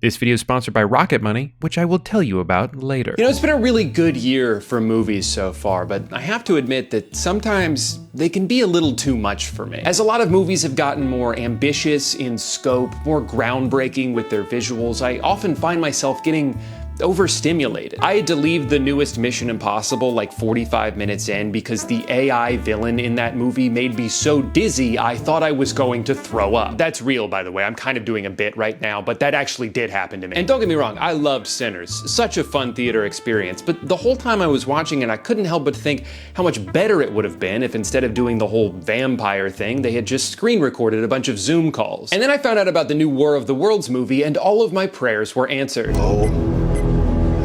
This video is sponsored by Rocket Money, which I will tell you about later. You know, it's been a really good year for movies so far, but I have to admit that sometimes they can be a little too much for me. As a lot of movies have gotten more ambitious in scope, more groundbreaking with their visuals, I often find myself getting overstimulated. I had to leave the newest Mission Impossible like 45 minutes in because the AI villain in that movie made me so dizzy I thought I was going to throw up. That's real, by the way. I'm kind of doing a bit right now, but that actually did happen to me. And don't get me wrong, I loved Sinners. Such a fun theater experience, but the whole time I was watching it, I couldn't help but think how much better it would have been if instead of doing the whole vampire thing, they had just screen recorded a bunch of Zoom calls. And then I found out about the new War of the Worlds movie, and all of my prayers were answered.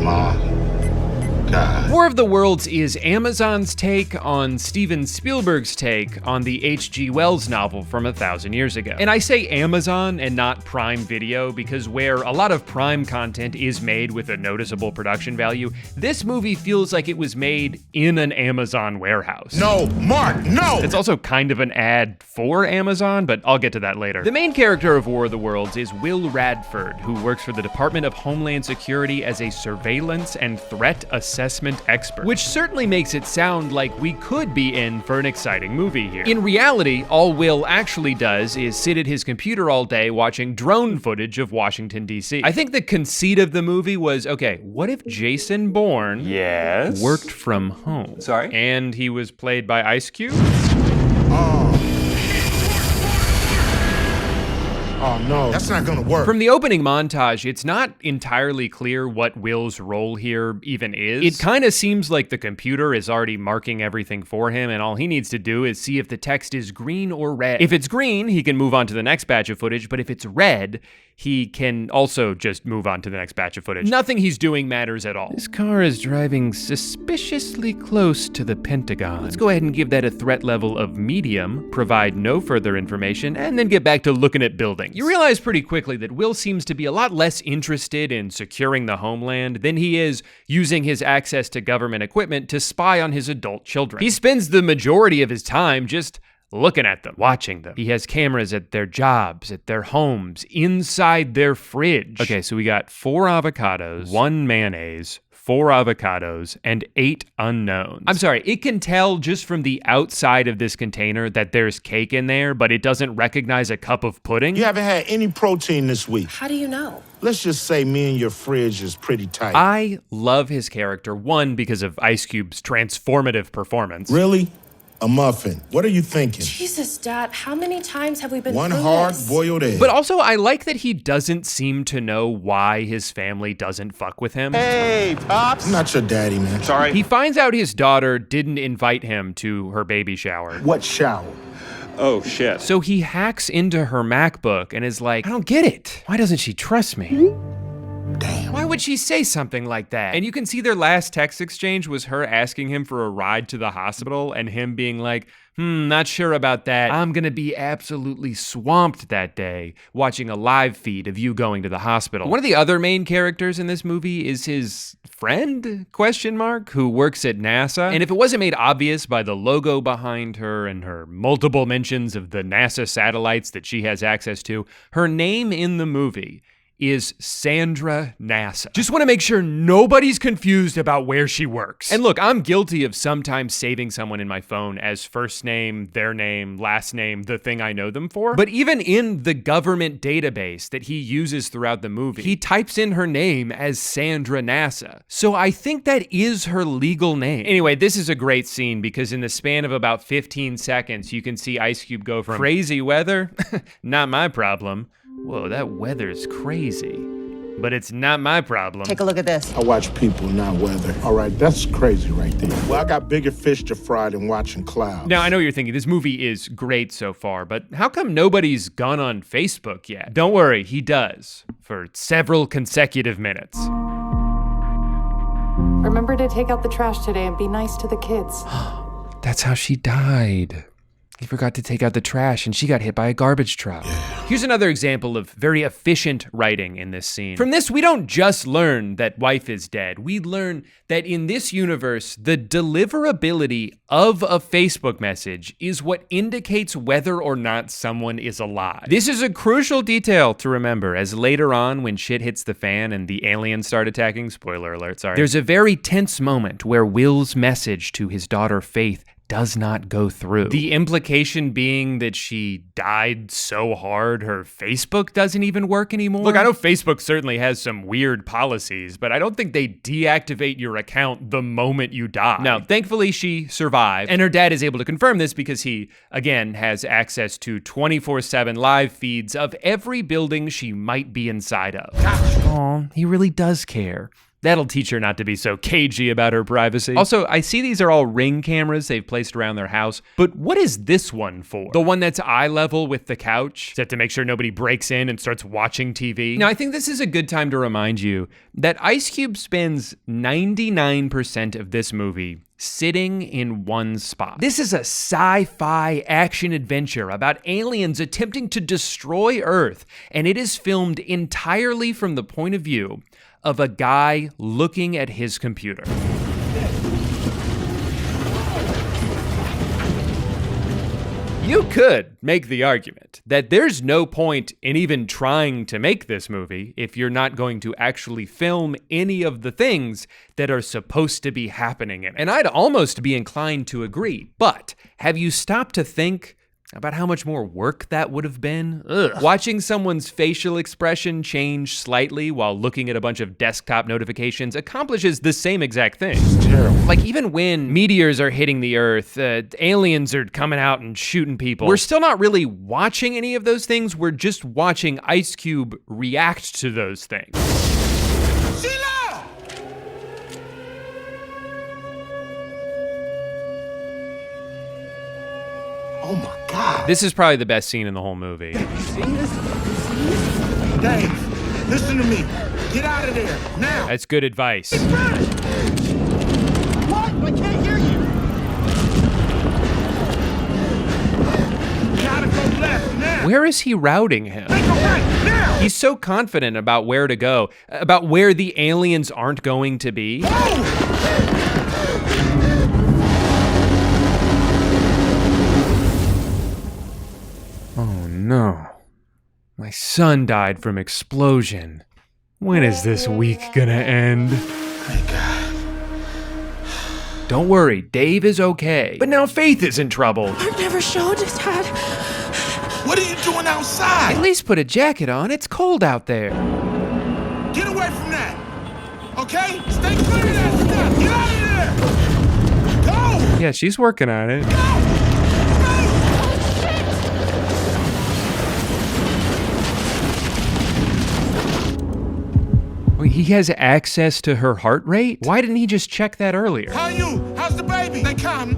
My God. War of the Worlds is Amazon's take on Steven Spielberg's take on the H.G. Wells novel from 1,000 years ago. And I say Amazon and not Prime Video because where a lot of Prime content is made with a noticeable production value, this movie feels like it was made in an Amazon warehouse. No, Mark, no! It's also kind of an ad for Amazon, but I'll get to that later. The main character of War of the Worlds is Will Radford, who works for the Department of Homeland Security as a surveillance and threat assessment expert, which certainly makes it sound like we could be in for an exciting movie here. In reality, all Will actually does is sit at his computer all day watching drone footage of Washington, D.C. I think the conceit of the movie was, okay, what if Jason Bourne worked from home? Sorry? And he was played by Ice Cube? Oh no, that's not gonna work. From the opening montage, it's not entirely clear what Will's role here even is. It kind of seems like the computer is already marking everything for him, and all he needs to do is see if the text is green or red. If it's green, he can move on to the next batch of footage, but if it's red, he can also just move on to the next batch of footage. Nothing he's doing matters at all. This car is driving suspiciously close to the Pentagon. Let's go ahead and give that a threat level of medium, provide no further information, and then get back to looking at buildings. You realize pretty quickly that Will seems to be a lot less interested in securing the homeland than he is using his access to government equipment to spy on his adult children. He spends the majority of his time just looking at them, watching them. He has cameras at their jobs, at their homes, inside their fridge. Okay, so we got 4 avocados, 1 mayonnaise, 4 avocados, and 8 unknowns. I'm sorry, it can tell just from the outside of this container that there's cake in there, but it doesn't recognize a cup of pudding. You haven't had any protein this week. How do you know? Let's just say me and your fridge is pretty tight. I love his character, one, because of Ice Cube's transformative performance. Really? A muffin. What are you thinking? Jesus, Dad, how many times have we been One through hard this? boiled egg. But also, I like that he doesn't seem to know why his family doesn't fuck with him. Hey, Pops. I'm not your daddy, man. Sorry. He finds out his daughter didn't invite him to her baby shower. What shower? Oh, shit. So he hacks into her MacBook and is like, I don't get it. Why doesn't she trust me? Damn. Why would she say something like that? And you can see their last text exchange was her asking him for a ride to the hospital and him being like, not sure about that. I'm gonna be absolutely swamped that day watching a live feed of you going to the hospital. One of the other main characters in this movie is his friend, who works at NASA. And if it wasn't made obvious by the logo behind her and her multiple mentions of the NASA satellites that she has access to, her name in the movie is Sandra NASA. Just want to make sure nobody's confused about where she works. And look, I'm guilty of sometimes saving someone in my phone as first name, their name, last name, the thing I know them for. But even in the government database that he uses throughout the movie, he types in her name as Sandra NASA. So I think that is her legal name. Anyway, this is a great scene because in the span of about 15 seconds, you can see Ice Cube go from crazy weather, not my problem. Whoa, that weather's crazy. But it's not my problem. Take a look at this. I watch people, not weather. All right, that's crazy right there. Well, I got bigger fish to fry than watching clouds. Now, I know what you're thinking, this movie is great so far, but how come nobody's gone on Facebook yet? Don't worry, he does, for several consecutive minutes. Remember to take out the trash today and be nice to the kids. That's how she died. He forgot to take out the trash and she got hit by a garbage truck. Here's another example of very efficient writing in this scene. From this, we don't just learn that wife is dead. We learn that in this universe, the deliverability of a Facebook message is what indicates whether or not someone is alive. This is a crucial detail to remember, as later on when shit hits the fan and the aliens start attacking, spoiler alert, sorry, there's a very tense moment where Will's message to his daughter Faith does not go through. The implication being that she died so hard her Facebook doesn't even work anymore. Look, I know Facebook certainly has some weird policies, but I don't think they deactivate your account the moment you die. No, thankfully she survived, and her dad is able to confirm this because he, again, has access to 24/7 live feeds of every building she might be inside of. Aw, he really does care. That'll teach her not to be so cagey about her privacy. Also, I see these are all Ring cameras they've placed around their house, but what is this one for? The one that's eye level with the couch? Is that to make sure nobody breaks in and starts watching TV? Now, I think this is a good time to remind you that Ice Cube spends 99% of this movie sitting in one spot. This is a sci-fi action adventure about aliens attempting to destroy Earth, and it is filmed entirely from the point of view of a guy looking at his computer. You could make the argument that there's no point in even trying to make this movie if you're not going to actually film any of the things that are supposed to be happening in it. And I'd almost be inclined to agree, but have you stopped to think about how much more work that would have been? Ugh. Watching someone's facial expression change slightly while looking at a bunch of desktop notifications accomplishes the same exact thing. It's terrible. Like even when meteors are hitting the Earth, aliens are coming out and shooting people, we're still not really watching any of those things. We're just watching Ice Cube react to those things. Oh my God. This is probably the best scene in the whole movie. You see this? Dave, listen to me. Get out of there, now. That's good advice. What? I can't hear you. Gotta go left, now. Where is he routing him? Make a right, now. He's so confident about where to go, about where the aliens aren't going to be. Oh! Oh no. My son died from explosion. When is this week gonna end? Thank God. Don't worry, Dave is okay. But now Faith is in trouble. I've never showed Dad. What are you doing outside? At least put a jacket on, it's cold out there. Get away from that. Okay? Stay clear of that stuff. Get out of there. Go! Yeah, she's working on it. Go! Wait, he has access to her heart rate? Why didn't he just check that earlier? How are you? How's the baby? They come.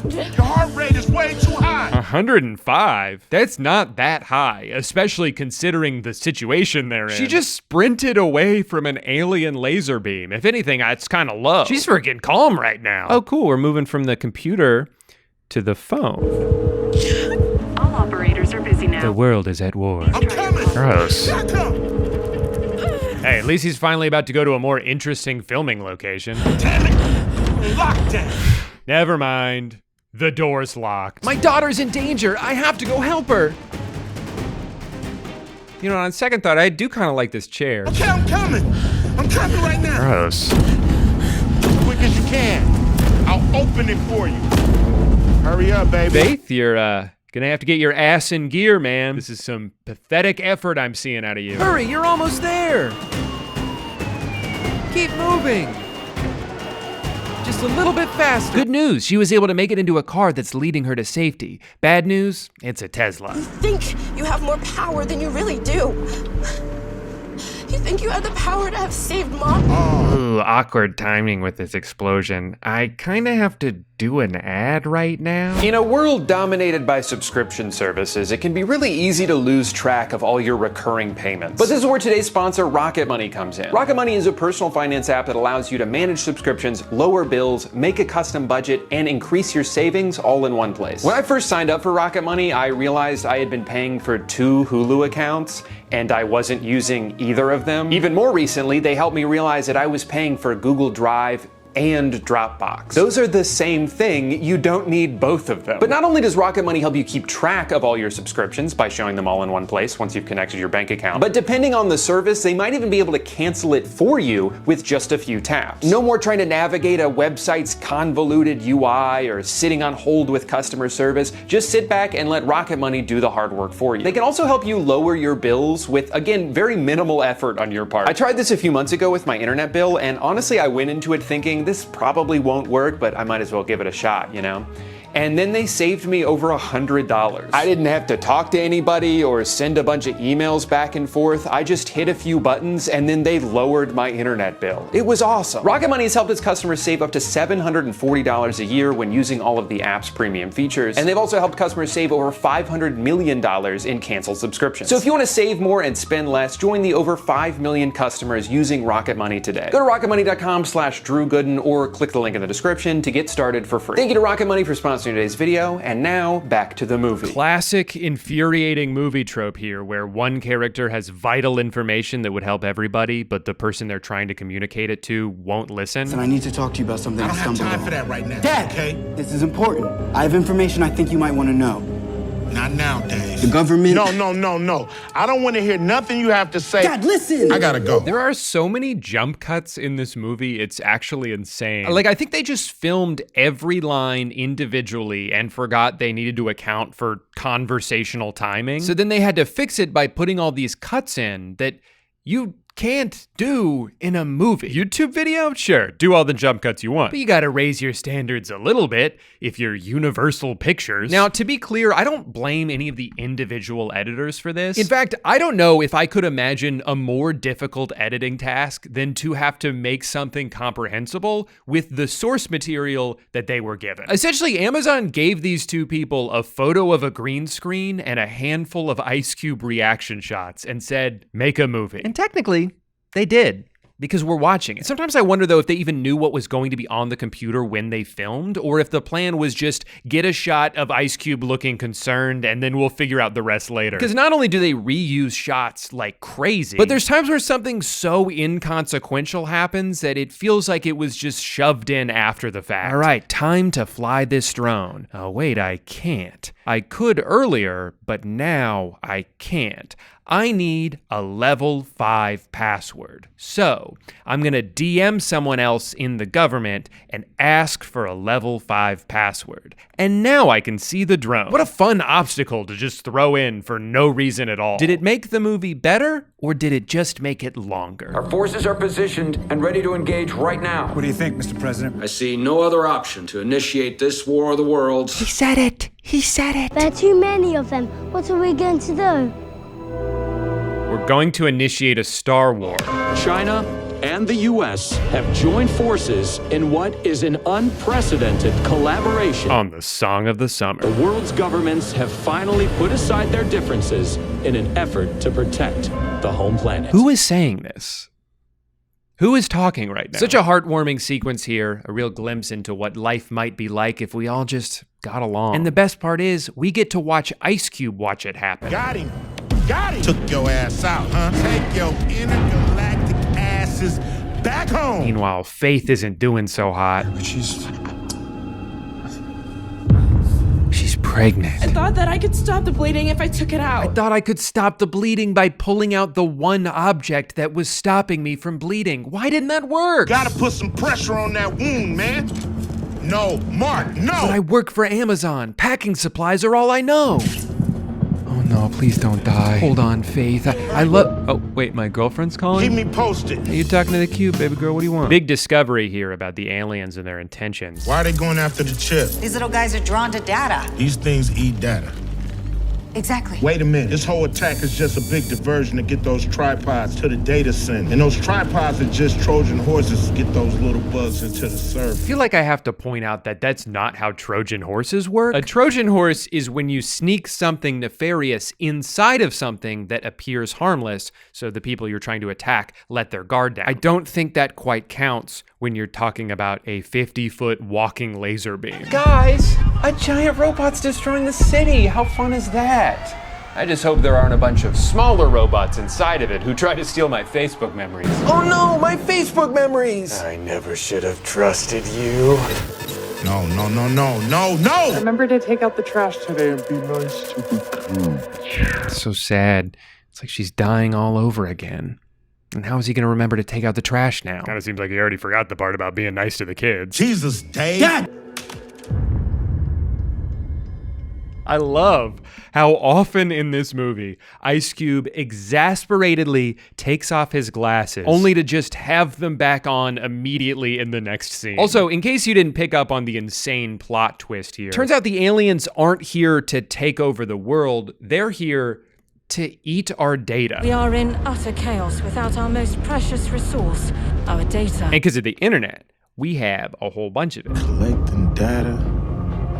Your heart rate is way too high. 105? That's not that high, especially considering the situation they're in. She just sprinted away from an alien laser beam. If anything, it's kind of low. She's freaking calm right now. Oh, cool. We're moving from the computer to the phone. All operators are busy now. The world is at war. I'm coming. Gross. Here I come. Hey, at least he's finally about to go to a more interesting filming location. Damn it. Lockdown. Never mind. The door's locked. My daughter's in danger. I have to go help her. You know, on second thought, I do kind of like this chair. Okay, I'm coming. I'm coming right now. Gross. As quick as you can. I'll open it for you. Hurry up, baby. Faith, you're gonna have to get your ass in gear, man. This is some pathetic effort I'm seeing out of you. Hurry, you're almost there. Keep moving. Just a little bit faster. Good news, she was able to make it into a car that's leading her to safety. Bad news, it's a Tesla. You think you have more power than you really do. You think you have the power to have saved Mom? Ooh, awkward timing with this explosion. I kinda have to do an ad right now. In a world dominated by subscription services, it can be really easy to lose track of all your recurring payments. But this is where today's sponsor, Rocket Money, comes in. Rocket Money is a personal finance app that allows you to manage subscriptions, lower bills, make a custom budget, and increase your savings all in one place. When I first signed up for Rocket Money, I realized I had been paying for 2 Hulu accounts, and I wasn't using either of them. Even more recently, they helped me realize that I was paying for Google Drive and Dropbox. Those are the same thing, you don't need both of them. But not only does Rocket Money help you keep track of all your subscriptions by showing them all in one place once you've connected your bank account, but depending on the service, they might even be able to cancel it for you with just a few taps. No more trying to navigate a website's convoluted UI or sitting on hold with customer service. Just sit back and let Rocket Money do the hard work for you. They can also help you lower your bills with, again, very minimal effort on your part. I tried this a few months ago with my internet bill, and honestly, I went into it thinking, this probably won't work, but I might as well give it a shot, you know? And then they saved me over $100. I didn't have to talk to anybody or send a bunch of emails back and forth. I just hit a few buttons and then they lowered my internet bill. It was awesome. Rocket Money has helped its customers save up to $740 a year when using all of the app's premium features. And they've also helped customers save over $500 million in canceled subscriptions. So if you want to save more and spend less, join the over 5 million customers using Rocket Money today. Go to rocketmoney.com/Drew Gooden or click the link in the description to get started for free. Thank you to Rocket Money for sponsoring today's video, and now back to the movie. Classic infuriating movie trope here, where one character has vital information that would help everybody, but the person they're trying to communicate it to won't listen. And I need to talk to you about something I don't have stumbled time for on. that right now. Dad, Okay? this is important. I have information I think you might want to know. Not nowadays. The government... No. I don't want to hear nothing you have to say. Dad, listen! I gotta go. There are so many jump cuts in this movie, it's actually insane. Like, I think they just filmed every line individually and forgot they needed to account for conversational timing. So then they had to fix it by putting all these cuts in that you can't do in a movie. YouTube video? Sure, do all the jump cuts you want. But you gotta raise your standards a little bit if you're Universal Pictures. Now, to be clear, I don't blame any of the individual editors for this. In fact, I don't know if I could imagine a more difficult editing task than to have to make something comprehensible with the source material that they were given. Essentially, Amazon gave these two people a photo of a green screen and a handful of Ice Cube reaction shots and said, make a movie. And technically, they did, because we're watching it. Sometimes I wonder, though, if they even knew what was going to be on the computer when they filmed, or if the plan was just get a shot of Ice Cube looking concerned and then we'll figure out the rest later. Because not only do they reuse shots like crazy, but there's times where something so inconsequential happens that it feels like it was just shoved in after the fact. All right, time to fly this drone. Oh, wait, I can't. I could earlier, but now I can't. I need a level 5 password. So I'm gonna DM someone else in the government and ask for a level 5 password. And now I can see the drone. What a fun obstacle to just throw in for no reason at all. Did it make the movie better, or did it just make it longer? Our forces are positioned and ready to engage right now. What do you think, Mr. President? I see no other option to initiate this war of the worlds. He said it. He said it. There are too many of them. What are we going to do? We're going to initiate a Star War. China and the U.S. have joined forces in what is an unprecedented collaboration. On the Song of the Summer. The world's governments have finally put aside their differences in an effort to protect the home planet. Who is saying this? Who is talking right now? Such a heartwarming sequence here, a real glimpse into what life might be like if we all just got along. And the best part is, we get to watch Ice Cube watch it happen. Got him. Took your ass out, huh? Take your intergalactic asses back home. Meanwhile, Faith isn't doing so hot. She's pregnant. I thought that I could stop the bleeding if I took it out. I thought I could stop the bleeding by pulling out the one object that was stopping me from bleeding. Why didn't that work? Gotta put some pressure on that wound, man. No, Mark, no! But I work for Amazon. Packing supplies are all I know. Oh no, please don't die. Hold on, Faith. I love... Oh, wait, my girlfriend's calling? Keep me posted. Hey, you talking to the cube, baby girl? What do you want? Big discovery here about the aliens and their intentions. Why are they going after the chip? These little guys are drawn to data. These things eat data. Exactly. Wait a minute. This whole attack is just a big diversion to get those tripods to the data center. And those tripods are just Trojan horses to get those little bugs into the server. I feel like I have to point out that that's not how Trojan horses work. A Trojan horse is when you sneak something nefarious inside of something that appears harmless, so the people you're trying to attack let their guard down. I don't think that quite counts when you're talking about a 50-foot walking laser beam. Guys, a giant robot's destroying the city. How fun is that? I just hope there aren't a bunch of smaller robots inside of it who try to steal my Facebook memories. Oh no, my Facebook memories! I never should have trusted you. No, no, no, no, no, no! Remember to take out the trash today and be nice to the crew. It's so sad. It's like she's dying all over again. And how is he going to remember to take out the trash now? Kind of seems like he already forgot the part about being nice to the kids. Jesus, Dave! Dad! I love how often in this movie, Ice Cube exasperatedly takes off his glasses, only to just have them back on immediately in the next scene. Also, in case you didn't pick up on the insane plot twist here, turns out the aliens aren't here to take over the world, they're here to eat our data. We are in utter chaos without our most precious resource, our data. And because of the internet, we have a whole bunch of it. Collecting data?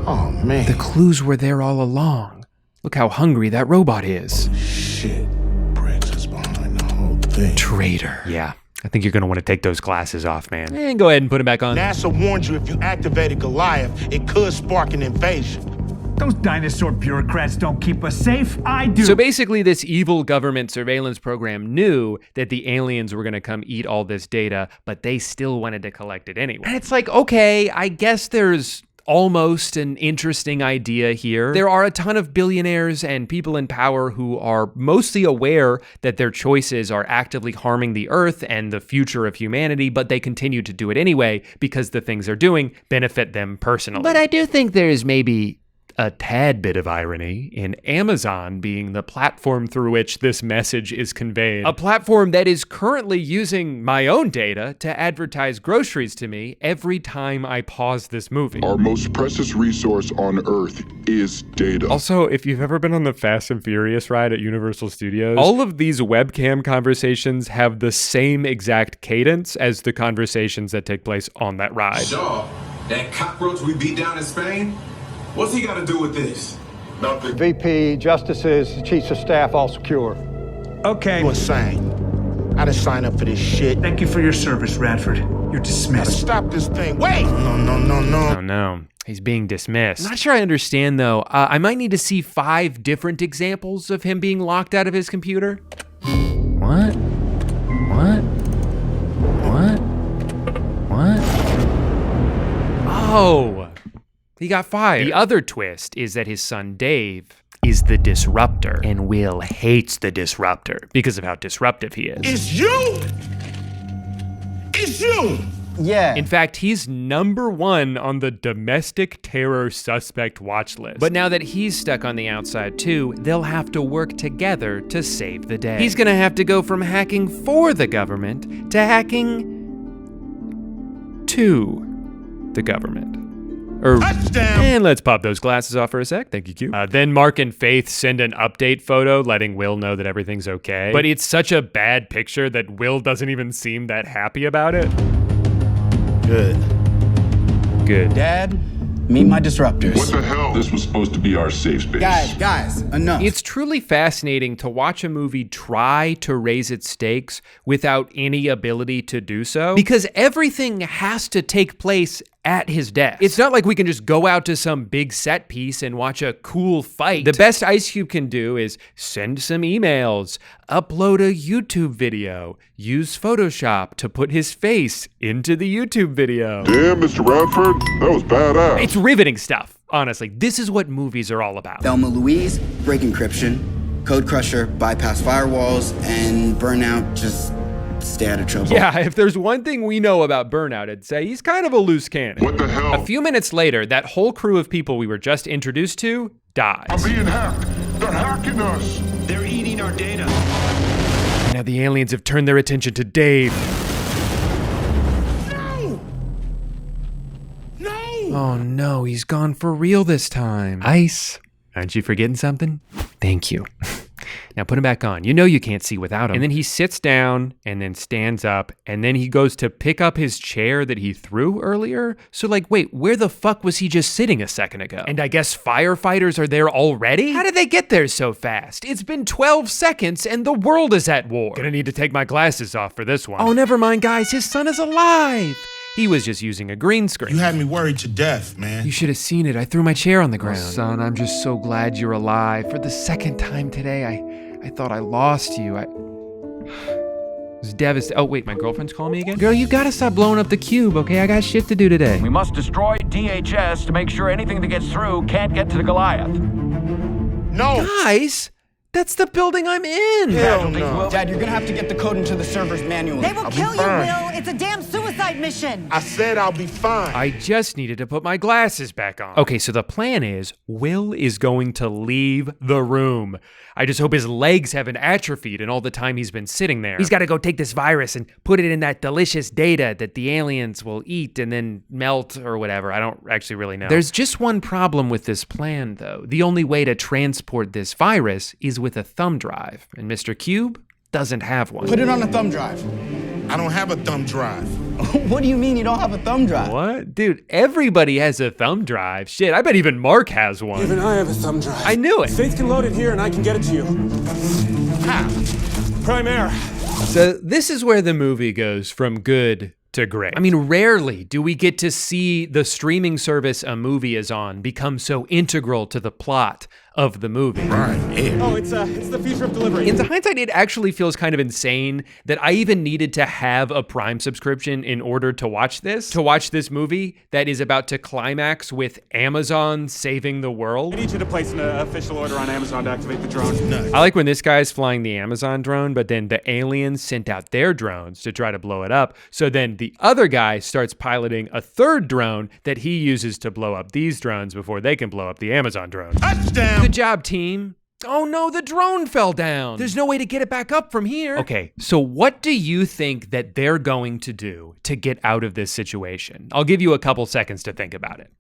Oh, man. The clues were there all along. Look how hungry that robot is. Shit. Briggs is behind the whole thing. Traitor. Yeah. I think you're going to want to take those glasses off, man. And go ahead and put them back on. NASA warned you if you activated Goliath, it could spark an invasion. Those dinosaur bureaucrats don't keep us safe. I do. So basically, this evil government surveillance program knew that the aliens were going to come eat all this data, but they still wanted to collect it anyway. And it's like, okay, I guess there's almost an interesting idea here. There are a ton of billionaires and people in power who are mostly aware that their choices are actively harming the earth and the future of humanity, but they continue to do it anyway because the things they're doing benefit them personally. But I do think there's maybe a tad bit of irony in Amazon being the platform through which this message is conveyed. A platform that is currently using my own data to advertise groceries to me every time I pause this movie. Our most precious resource on Earth is data. Also, if you've ever been on the Fast and Furious ride at Universal Studios, all of these webcam conversations have the same exact cadence as the conversations that take place on that ride. Shaw, that cockroach we beat down in Spain? What's he got to do with this? Nothing. VP, justices, chiefs of staff, all secure. Okay. You insane. I didn't sign up for this shit. Thank you for your service, Radford. You're dismissed. Stop this thing. Wait! No. Oh, no. He's being dismissed. I'm not sure I understand, though. I might need to see 5 different examples of him being locked out of his computer. What? Oh! He got fired. The other twist is that his son Dave is the disruptor, and Will hates the disruptor because of how disruptive he is. It's you! It's you! Yeah. In fact, he's #1 on the domestic terror suspect watch list. But now that he's stuck on the outside too, they'll have to work together to save the day. He's gonna have to go from hacking for the government to hacking to the government. Touchdown! And let's pop those glasses off for a sec. Thank you, Q. Then Mark and Faith send an update photo letting Will know that everything's okay. But it's such a bad picture that Will doesn't even seem that happy about it. Good. Dad, meet my disruptors. What the hell? This was supposed to be our safe space. Guys, enough. It's truly fascinating to watch a movie try to raise its stakes without any ability to do so, because everything has to take place at his desk. It's not like we can just go out to some big set piece and watch a cool fight. The best Ice Cube can do is send some emails, upload a YouTube video, use Photoshop to put his face into the YouTube video. Damn, Mr. Radford, that was badass. It's riveting stuff, honestly. This is what movies are all about. Thelma Louise, break encryption. Code Crusher, bypass firewalls. And Burnout, just stay out of trouble. Yeah, if there's one thing we know about Burnout, I'd say he's kind of a loose cannon. What the hell? A few minutes later, that whole crew of people we were just introduced to dies. I'm being hacked. They're hacking us. They're eating our data. Now the aliens have turned their attention to Dave. No! Oh no, he's gone for real this time. Ice, aren't you forgetting something? Thank you. Now put him back on. You know you can't see without him. And then he sits down and then stands up and then he goes to pick up his chair that he threw earlier. So like, wait, where the fuck was he just sitting a second ago? And I guess firefighters are there already? How did they get there so fast? It's been 12 seconds and the world is at war. Gonna need to take my glasses off for this one. Oh, never mind, guys. His son is alive. He was just using a green screen. You had me worried to death, man. You should have seen it. I threw my chair on the ground. Oh, son, I'm just so glad you're alive. For the second time today, I thought I lost you. It was devastating. Oh, wait, my girlfriend's calling me again? Girl, you gotta stop blowing up the cube, okay? I got shit to do today. We must destroy DHS to make sure anything that gets through can't get to the Goliath. No! Guys! That's the building I'm in! Hell no. Dad, you're gonna have to get the code into the servers manually. They will kill you, Will. It's a damn suicide mission. I said I'll be fine. I just needed to put my glasses back on. Okay, so the plan is Will is going to leave the room. I just hope his legs haven't atrophied in all the time he's been sitting there. He's got to go take this virus and put it in that delicious data that the aliens will eat and then melt or whatever. I don't actually really know. There's just one problem with this plan, though. The only way to transport this virus is with a thumb drive, and Mr. Cube doesn't have one. Put it on a thumb drive. I don't have a thumb drive. What do you mean you don't have a thumb drive? What? Dude, everybody has a thumb drive. Shit, I bet even Mark has one. Even I have a thumb drive. I knew it. Faith can load it here and I can get it to you. Primaire. So this is where the movie goes from good to great. I mean, rarely do we get to see the streaming service a movie is on become so integral to the plot of the movie. Right. Oh, it's the future of delivery. In hindsight, it actually feels kind of insane that I even needed to have a Prime subscription in order to watch this movie that is about to climax with Amazon saving the world. I need you to place an official order on Amazon to activate the drone. I like when this guy's flying the Amazon drone, but then the aliens sent out their drones to try to blow it up. So then the other guy starts piloting a third drone that he uses to blow up these drones before they can blow up the Amazon drone. Touchdown! Good job, team. Oh no, the drone fell down. There's no way to get it back up from here. Okay, so what do you think that they're going to do to get out of this situation? I'll give you a couple seconds to think about it.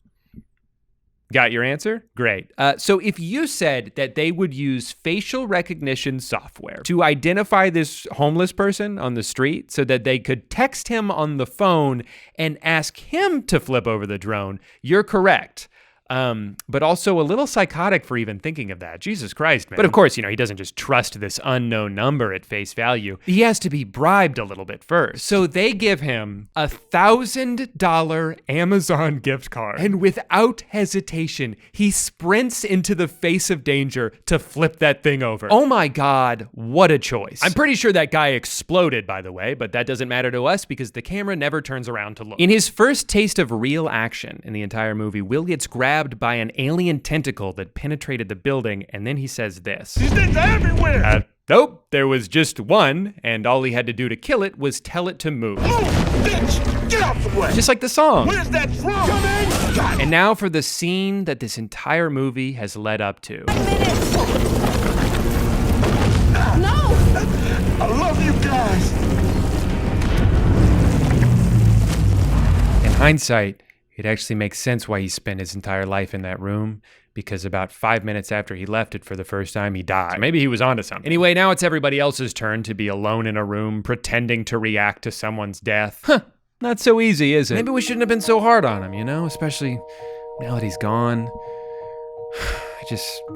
Got your answer? Great. So if you said that they would use facial recognition software to identify this homeless person on the street so that they could text him on the phone and ask him to flip over the drone, you're correct. But also a little psychotic for even thinking of that. Jesus Christ, man. But of course, he doesn't just trust this unknown number at face value. He has to be bribed a little bit first. So they give him $1,000 Amazon gift card. And without hesitation, he sprints into the face of danger to flip that thing over. Oh my God, what a choice. I'm pretty sure that guy exploded, by the way, but that doesn't matter to us because the camera never turns around to look. In his first taste of real action in the entire movie, Will gets grabbed by an alien tentacle that penetrated the building, and then he says this. These things are everywhere! Nope, there was just one, and all he had to do to kill it was tell it to move. Oh, bitch! Get out the way! Just like the song. Where's that drum? Coming! And now for the scene that this entire movie has led up to. No! I love you guys! In hindsight, it actually makes sense why he spent his entire life in that room, because about 5 minutes after he left it for the first time, he died. So maybe he was onto something. Anyway, now it's everybody else's turn to be alone in a room, pretending to react to someone's death. Huh, not so easy, is it? Maybe we shouldn't have been so hard on him, especially now that he's gone.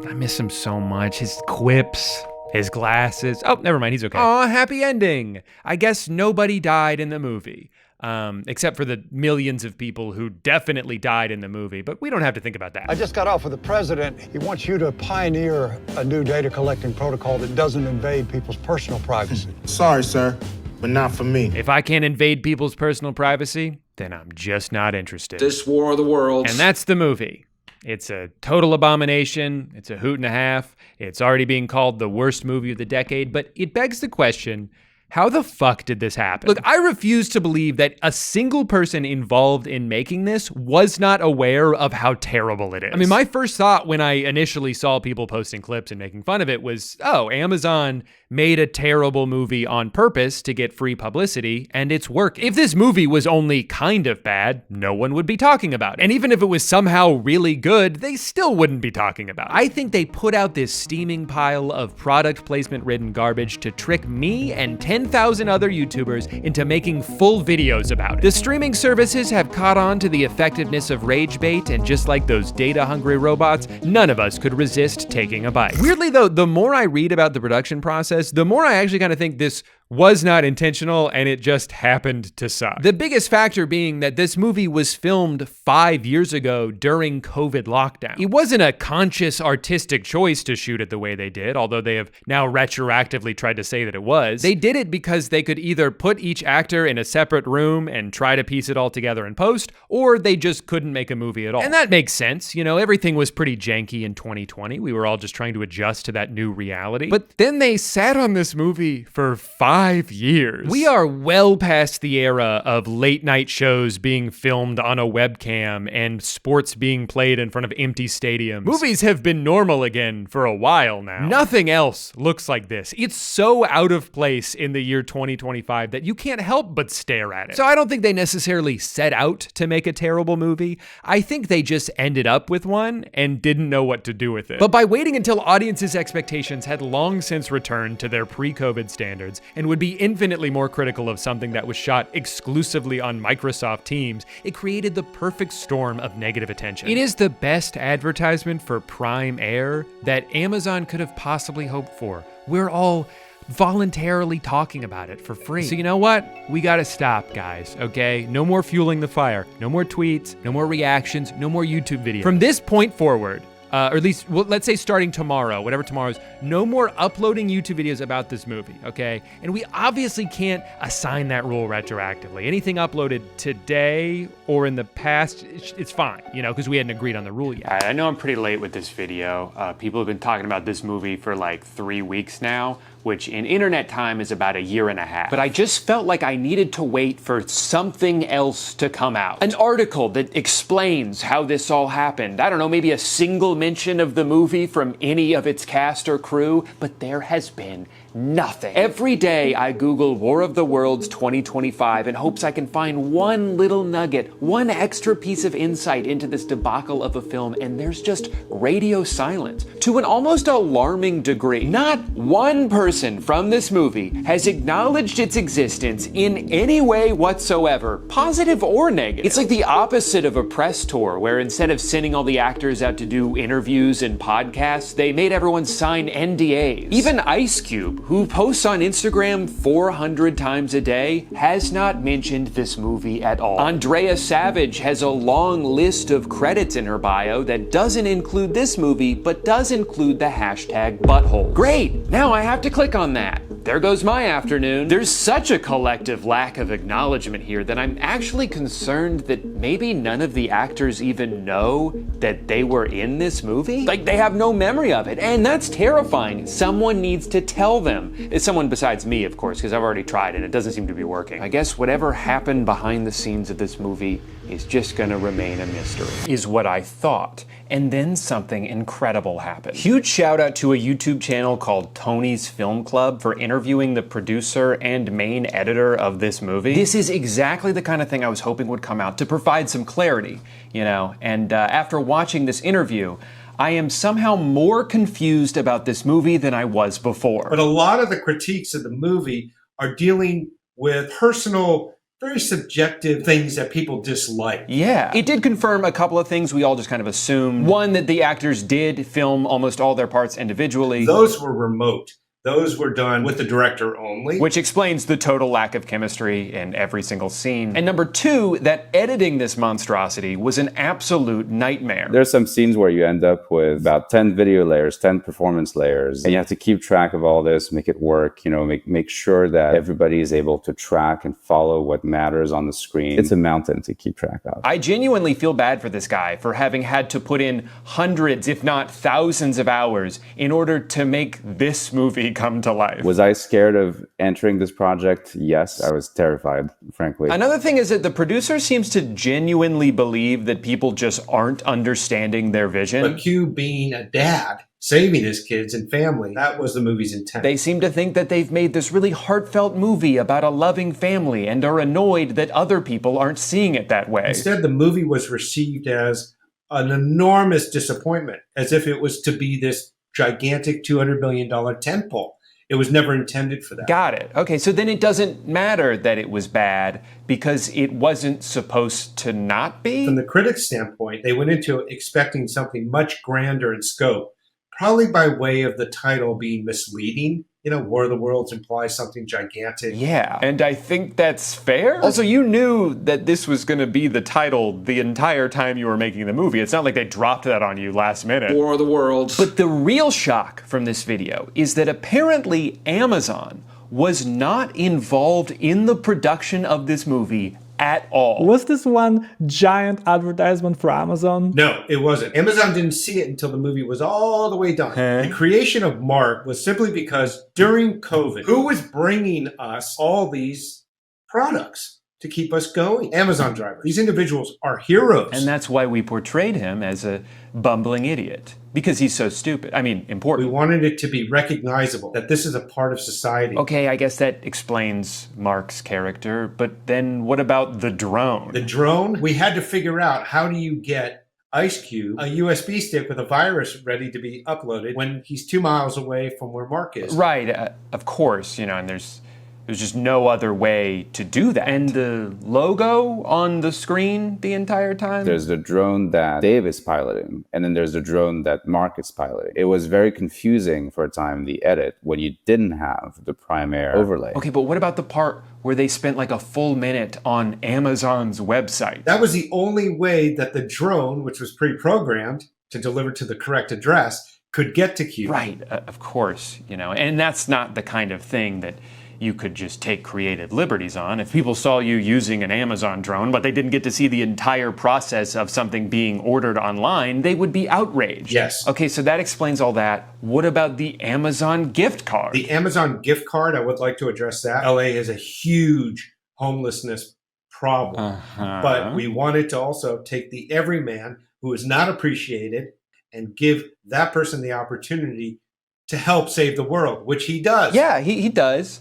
I miss him so much. His quips, his glasses. Oh, never mind, he's okay. Aw, happy ending. I guess nobody died in the movie. Except for the millions of people who definitely died in the movie, but we don't have to think about that. I just got off with the president. He wants you to pioneer a new data collecting protocol that doesn't invade people's personal privacy. Sorry, sir, but not for me. If I can't invade people's personal privacy, then I'm just not interested. This war of the worlds. And that's the movie. It's a total abomination. It's a hoot and a half. It's already being called the worst movie of the decade, but it begs the question, How the fuck did this happen? Look, I refuse to believe that a single person involved in making this was not aware of how terrible it is. I mean, my first thought when I initially saw people posting clips and making fun of it was, oh, Amazon made a terrible movie on purpose to get free publicity, and it's working. If this movie was only kind of bad, no one would be talking about it. And even if it was somehow really good, they still wouldn't be talking about it. I think they put out this steaming pile of product placement-ridden garbage to trick me and 10,000 other YouTubers into making full videos about it. The streaming services have caught on to the effectiveness of rage bait, and just like those data-hungry robots, none of us could resist taking a bite. Weirdly though, the more I read about the production process, the more I actually kind of think this was not intentional and it just happened to suck. The biggest factor being that this movie was filmed 5 years ago during COVID lockdown. It wasn't a conscious artistic choice to shoot it the way they did, although they have now retroactively tried to say that it was. They did it because they could either put each actor in a separate room and try to piece it all together in post, or they just couldn't make a movie at all. And that makes sense. You know, everything was pretty janky in 2020. We were all just trying to adjust to that new reality. But then they sat on this movie for 5 years. We are well past the era of late night shows being filmed on a webcam and sports being played in front of empty stadiums. Movies have been normal again for a while now. Nothing else looks like this. It's so out of place in the year 2025 that you can't help but stare at it. So I don't think they necessarily set out to make a terrible movie. I think they just ended up with one and didn't know what to do with it. But by waiting until audiences' expectations had long since returned to their pre-COVID standards and would be infinitely more critical of something that was shot exclusively on Microsoft Teams, it created the perfect storm of negative attention. It is the best advertisement for Prime Air that Amazon could have possibly hoped for. We're all voluntarily talking about it for free. So you know what? We gotta stop, guys, okay? No more fueling the fire. No more tweets, no more reactions, no more YouTube videos. From this point forward, or at least, well, let's say starting tomorrow, whatever tomorrow is, no more uploading YouTube videos about this movie, okay? And we obviously can't assign that rule retroactively. Anything uploaded today or in the past, it's fine, you know, because we hadn't agreed on the rule yet. I know I'm pretty late with this video. People have been talking about this movie for like 3 weeks now, which in internet time is about 1.5 years. But I just felt like I needed to wait for something else to come out. An article that explains how this all happened. I don't know, maybe a single mention of the movie from any of its cast or crew, but there has been nothing. Every day I Google War of the Worlds 2025 in hopes I can find one little nugget, one extra piece of insight into this debacle of a film, and there's just radio silence to an almost alarming degree. Not one person from this movie has acknowledged its existence in any way whatsoever, positive or negative. It's like the opposite of a press tour, where instead of sending all the actors out to do interviews and podcasts, they made everyone sign NDAs. Even Ice Cube, who posts on Instagram 400 times a day, has not mentioned this movie at all. Andrea Savage has a long list of credits in her bio that doesn't include this movie, but does include the hashtag butthole. Great, now I have to click on that. There goes my afternoon. There's such a collective lack of acknowledgement here that I'm actually concerned that maybe none of the actors even know that they were in this movie. Like, they have no memory of it, and that's terrifying. Someone needs to tell them. It's someone besides me, of course, because I've already tried and it doesn't seem to be working. I guess whatever happened behind the scenes of this movie is just gonna remain a mystery, is what I thought. And then something incredible happened. Huge shout out to a YouTube channel called Tony's Film Club for interviewing the producer and main editor of this movie. This is exactly the kind of thing I was hoping would come out to provide some clarity, you know, and after watching this interview, I am somehow more confused about this movie than I was before. But a lot of the critiques of the movie are dealing with personal, very subjective things that people dislike. Yeah. It did confirm a couple of things we all just kind of assumed. One, that the actors did film almost all their parts individually. Those were remote. Those were done with the director only. Which explains the total lack of chemistry in every single scene. And number two, that editing this monstrosity was an absolute nightmare. There's some scenes where you end up with about 10 video layers, 10 performance layers, and you have to keep track of all this, make it work, you know, make sure that everybody is able to track and follow what matters on the screen. It's a mountain to keep track of. I genuinely feel bad for this guy for having had to put in hundreds, if not thousands of hours in order to make this movie movie come to life. Was I scared of entering this project? Yes, I was terrified, frankly. Another thing is that the producer seems to genuinely believe that people just aren't understanding their vision. But Q being a dad, saving his kids and family, that was the movie's intent. They seem to think that they've made this really heartfelt movie about a loving family and are annoyed that other people aren't seeing it that way. Instead, the movie was received as an enormous disappointment, as if it was to be this gigantic $200 million tentpole. It was never intended for that. Got it. Okay, so then it doesn't matter that it was bad because it wasn't supposed to not be? From the critics' standpoint, they went into expecting something much grander in scope, probably by way of the title being misleading. You know, War of the Worlds implies something gigantic. Yeah, and I think that's fair. Also, you knew that this was going to be the title the entire time you were making the movie. It's not like they dropped that on you last minute. War of the Worlds. But the real shock from this video is that apparently Amazon was not involved in the production of this movie at all. Was this one giant advertisement for Amazon? No, it wasn't. Amazon didn't see it until the movie was all the way done. The creation of Mark was simply because during COVID, who was bringing us all these products to keep us going? Amazon drivers. These individuals are heroes. And that's why we portrayed him as a bumbling idiot. Because he's so stupid. I mean, important. We wanted it to be recognizable that this is a part of society. Okay, I guess that explains Mark's character, but then what about the drone? The drone? We had to figure out, how do you get Ice Cube a USB stick with a virus ready to be uploaded when he's 2 miles away from where Mark is? Right, of course, you know, and there's just no other way to do that. And the logo on the screen the entire time? There's the drone that Dave is piloting, and then there's the drone that Mark is piloting. It was very confusing for a time, the edit, when you didn't have the Premiere overlay. Okay, but what about the part where they spent like a full minute on Amazon's website? That was the only way that the drone, which was pre-programmed to deliver to the correct address, could get to Q. Right, of course, you know, and that's not the kind of thing that you could just take creative liberties on. If people saw you using an Amazon drone, but they didn't get to see the entire process of something being ordered online, they would be outraged. Yes. Okay, so that explains all that. What about the Amazon gift card? The Amazon gift card, I would like to address that. LA has a huge homelessness problem. But we wanted to also take the everyman who is not appreciated and give that person the opportunity to help save the world, which he does. Yeah, he does.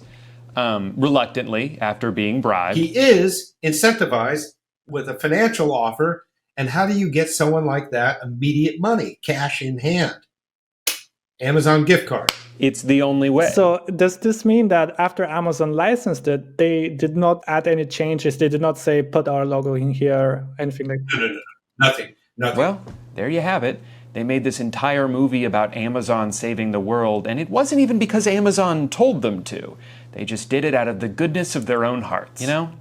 Reluctantly, after being bribed. He is incentivized with a financial offer. And how do you get someone like that immediate money, cash in hand? Amazon gift card. It's the only way. So does this mean that after Amazon licensed it, they did not add any changes? They did not say, put our logo in here, anything like that? No. Nothing. Well, there you have it. They made this entire movie about Amazon saving the world, and it wasn't even because Amazon told them to. They just did it out of the goodness of their own hearts. You know,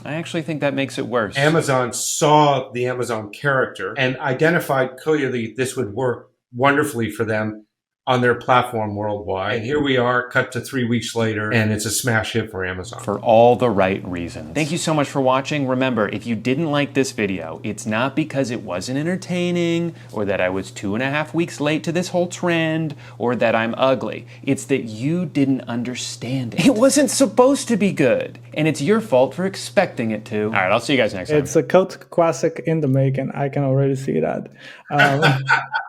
I actually think that makes it worse. Amazon saw the Amazon character and identified clearly this would work wonderfully for them on their platform worldwide. And here we are, cut to 3 weeks later, and it's a smash hit for Amazon. For all the right reasons. Thank you so much for watching. Remember, if you didn't like this video, it's not because it wasn't entertaining, or that I was 2.5 weeks late to this whole trend, or that I'm ugly. It's that you didn't understand it. It wasn't supposed to be good, and it's your fault for expecting it to. All right, I'll see you guys next time. It's a cult classic in the making. I can already see that.